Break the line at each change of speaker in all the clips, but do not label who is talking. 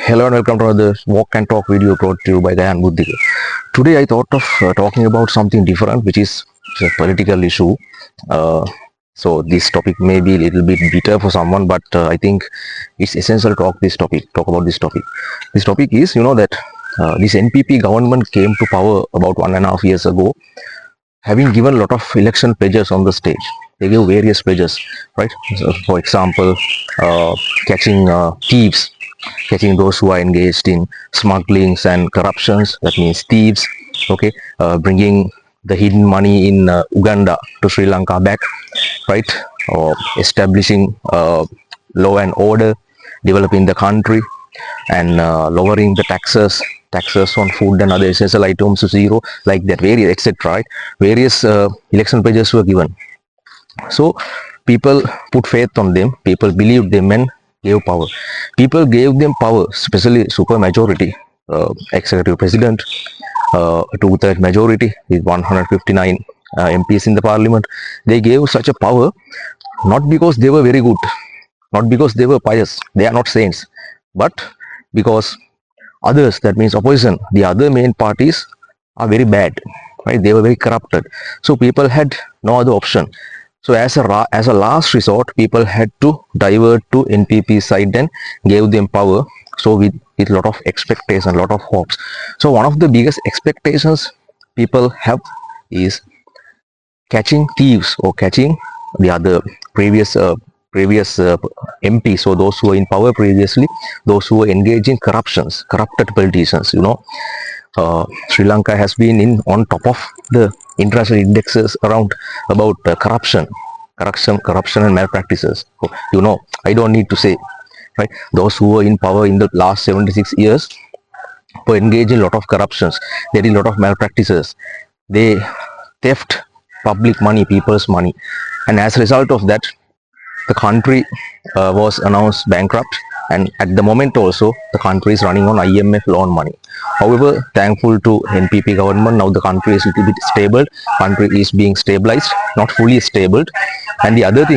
Hello and welcome to the walk and talk video brought to you by Gayan Buddhi. Today I thought of talking about something different, which is a political issue. Uh, so this topic may be a little bit bitter for someone, but I think it's essential to talk about this topic. This topic is, that this NPP government came to power about 1.5 years ago, having given a lot of election pledges on the stage. They gave various pledges, right? So, for example, catching thieves, catching those who are engaged in smugglings and corruptions, that means thieves, okay, bringing the hidden money in Uganda to Sri Lanka back, right, or establishing law and order, developing the country, and lowering the taxes on food and other essential items to zero, like that, various etc, right? Various election pledges were given. So people put faith on them, people believed them and gave power. People gave them power, especially super majority, executive president, two-third majority with 159 MPs in the parliament. They gave such a power not because they were very good, not because they were pious, they are not saints, but because others, that means opposition, the other main parties are very bad, right? They were very corrupted. So people had no other option. So as a last resort, people had to divert to NPP side and gave them power. So with a lot of expectation, a lot of hopes. So one of the biggest expectations people have is catching thieves or catching the other previous MPs, so those who were in power previously, those who were engaged in corrupted politicians. Sri Lanka has been on top of the international indexes around about corruption and malpractices. I don't need to say, right? Those who were in power in the last 76 years were engaged in a lot of corruptions. They did a lot of malpractices. They theft public money, people's money, and as a result of that, the country was announced bankrupt, and at the moment also the country is running on IMF loan money. However, thankful to NPP government, now the country is a little bit stable, country is being stabilized, not fully stable. And the other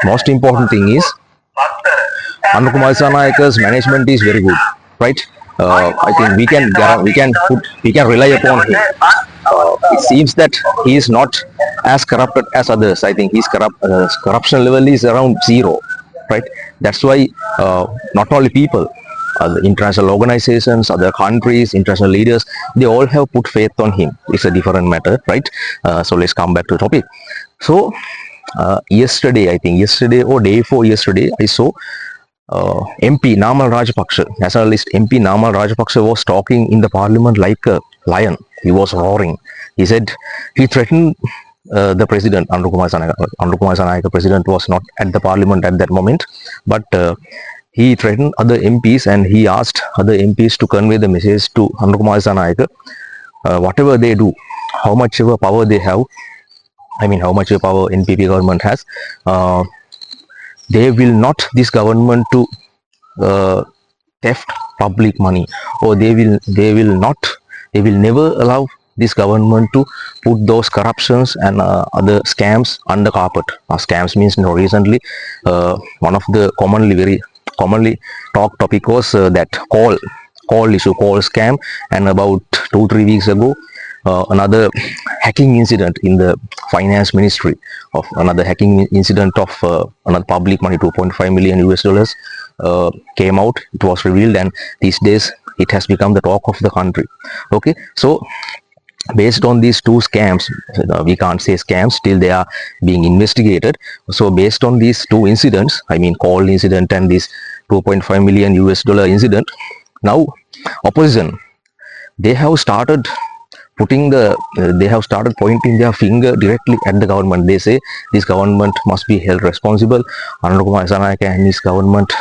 most important thing is Anukumar Sanayaka's management is very good, right? I think we can rely upon him. It seems that he is not as corrupted as others. I think his corruption level is around zero, right? That's why not only people, other international organizations, other countries, international leaders, they all have put faith on him. It's a different matter, right? So let's come back to the topic. So yesterday or day before yesterday, I saw MP Namal Rajapaksa, nationalist MP Namal Rajapaksa was talking in the parliament like a lion. He was roaring. He said he threatened the president, Anukumar Sanayaka president was not at the parliament at that moment, but he threatened other MPs and he asked other MPs to convey the message to Anukumar Sanayaka, whatever they do, how much ever power they have, how much power NPP government has, they will not, this government, to theft public money, or they will never allow this government to put those corruptions and other scams under carpet. Scams means, recently one of the very commonly talked topic was that call scam, and about 2-3 weeks ago another hacking incident in the finance ministry, of another hacking incident of another public money, 2.5 million US dollars came out. It was revealed, and these days it has become the talk of the country. Okay, so based on these two scams, we can't say scams, still they are being investigated. So based on these two incidents, call incident and this 2.5 million US dollar incident, now opposition, they have started pointing their finger directly at the government. They say this government must be held responsible. Anukumar Sanayaka and his government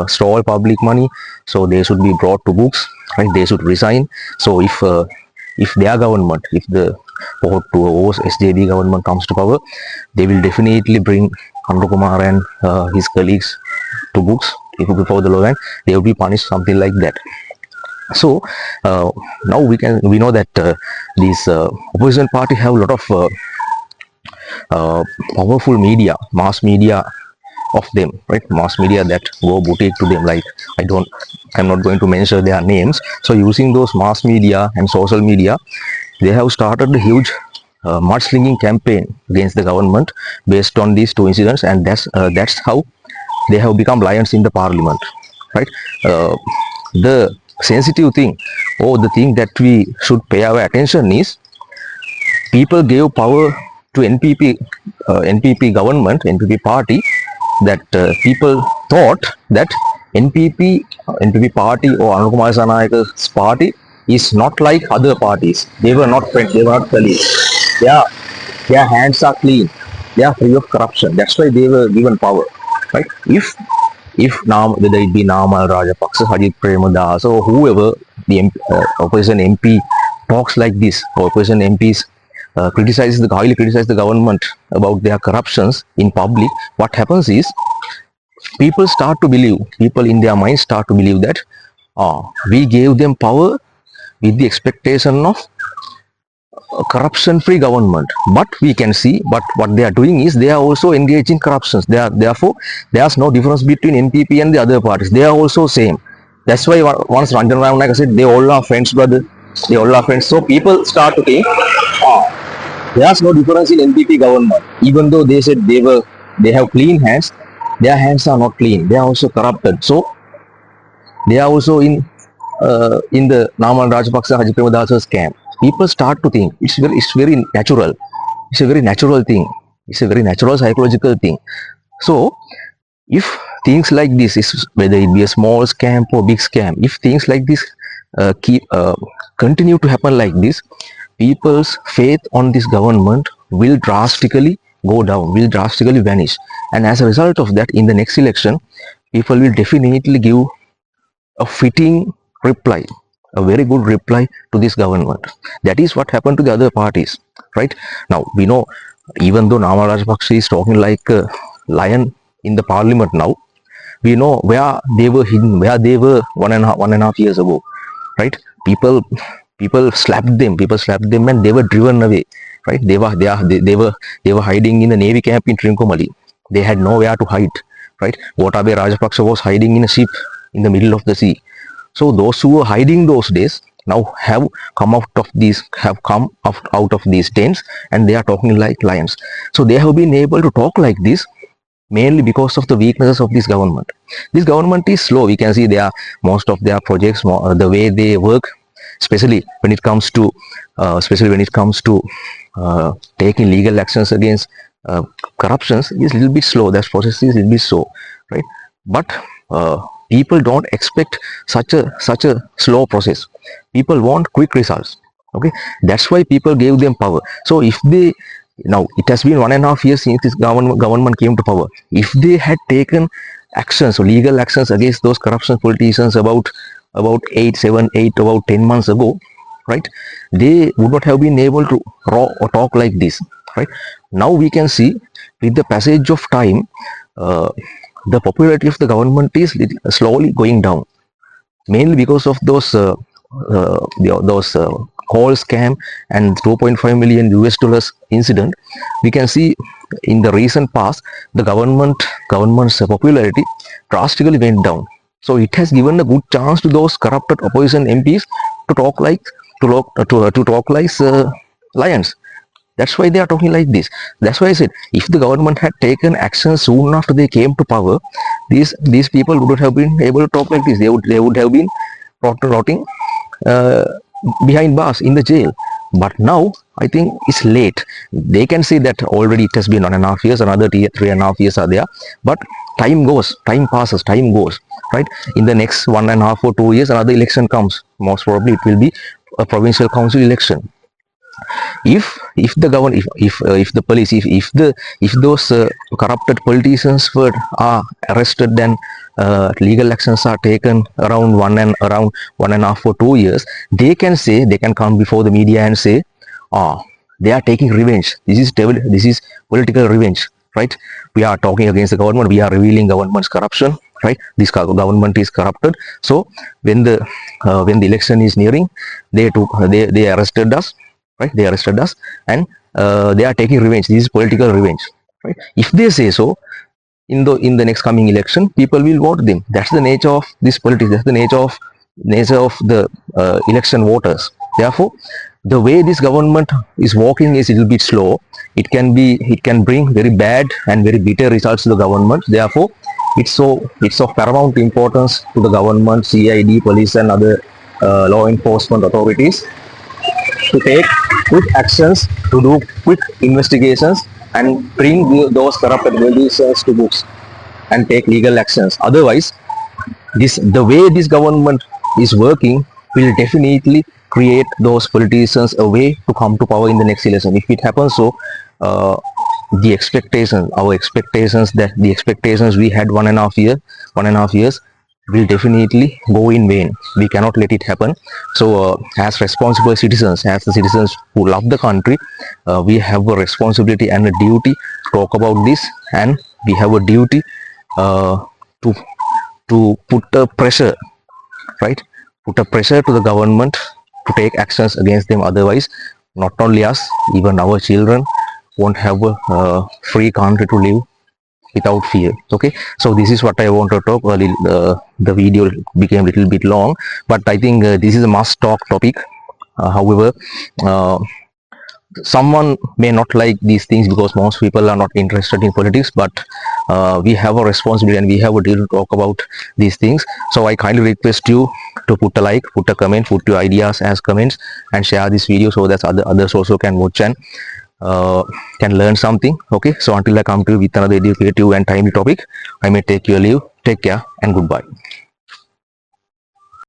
stole public money, so they should be brought to books, right? They should resign. So if their government, if the SJB government comes to power, they will definitely bring Anukumar and his colleagues to books before the law, and they will be punished, something like that. So now we know that these opposition party have a lot of powerful media, mass media, of them, right? Mass media that go boutique to them, like I'm not going to mention their names. So using those mass media and social media, they have started a huge mudslinging campaign against the government based on these two incidents, and that's how they have become lions in the parliament, right? The sensitive thing, or the thing that we should pay our attention is, people gave power to NPP government, NPP party, that people thought that NPP party or Anukumar Sanayaka's party is not like other parties. They were not friends, they were not colleagues. Their hands are clean. They are free of corruption. That's why they were given power, right? If now, whether it be Namal Rajapaksa, Sajith Premadas, or whoever the opposition MP talks like this, or opposition MPs highly criticize the government about their corruptions in public, what happens is, people in their minds start to believe that we gave them power with the expectation of corruption-free government. But we can see, but what they are doing is, they are also engaging corruptions. Therefore, there's no difference between NPP and the other parties. They are also same. That's why once Ranjan Ramanayak said, they all are friends, brother. They all are friends. So people start to think, there's no difference in NPP government. Even though they said they have clean hands, their hands are not clean. They are also corrupted. So they are also in the Namal Rajapaksa Sajith Premadasa's camp. People start to think it's very natural. It's a very natural thing. It's a very natural psychological thing. So if things like this is, whether it be a small scam or big scam, if things like this continue to happen like this, people's faith on this government will drastically go down, will drastically vanish. And as a result of that, in the next election, people will definitely give a fitting reply, a very good reply to this government. That is what happened to the other parties, right? Now, we know, even though Namal Rajapaksa is talking like a lion in the parliament now, we know where they were hidden, where they were one and a half years ago, right? People slapped them and they were driven away, right? They were hiding in the Navy camp in Trincomalee. They had nowhere to hide, right? Gotabaya Rajapaksa was hiding in a ship in the middle of the sea. So those who were hiding those days now have come out of these tents, and they are talking like lions. So they have been able to talk like this mainly because of the weaknesses of this government. This government is slow. We can see most of their projects, the way they work, especially when it comes to taking legal actions against corruptions, is a little bit slow. That process is a little bit slow, right? But people don't expect such a slow process. People want quick results. Okay, that's why people gave them power. So if they, now it has been 1.5 years since this government came to power. If they had taken actions, or legal actions against those corruption politicians about 10 months ago, right, they would not have been able to talk like this, right? Now we can see, with the passage of time, the popularity of the government is slowly going down, mainly because of those call scam and $2.5 million incident. We can see in the recent past, the government's popularity drastically went down. So it has given a good chance to those corrupted opposition MPs to talk like lions. That's why they are talking like this. That's why I said, if the government had taken action soon after they came to power, these people would have been able to talk like this. They would have been rotting behind bars in the jail. But now I think it's late. They can say that already it has been 1.5 years, another 3.5 years are there. But time passes, right? In the next 1.5 or 2 years, another election comes. Most probably it will be a provincial council election. If the government, if the police, if those corrupted politicians are arrested, then legal actions are taken around 1.5 or 2 years, they can come before the media and say, they are taking revenge. This is political revenge, right? We are talking against the government. We are revealing government's corruption, right? This government is corrupted. So when the election is nearing, they arrested us, right? They arrested us, and they are taking revenge. This is political revenge, right? If they say so, in the next coming election, people will vote them. That's the nature of this politics. That's the nature of the election voters. Therefore, the way this government is working is a little bit slow. It can bring very bad and very bitter results to the government. Therefore, it's of paramount importance to the government, CID, police, and other law enforcement authorities to take quick actions, to do quick investigations, and bring those corrupted politicians to books and take legal actions. Otherwise, the way this government is working will definitely create those politicians a way to come to power in the next election. If it happens so, uh, our expectations, that the expectations we had 1.5 years will definitely go in vain. We cannot let it happen. So as responsible citizens, as the citizens who love the country, we have a responsibility and a duty to talk about this, and we have a duty to put a pressure, right? Put a pressure to the government to take actions against them. Otherwise, not only us, even our children won't have a free country to live without fear. Okay, so this is what I want to talk. The video became a little bit long, but I think this is a must talk topic. However, someone may not like these things because most people are not interested in politics, but we have a responsibility and we have a duty to talk about these things. So I kindly request you to put a like, put a comment, put your ideas as comments, and share this video so that others also can watch and can learn something. Okay, so until I come to you with another educative and timely topic, I may take your leave. Take care and goodbye.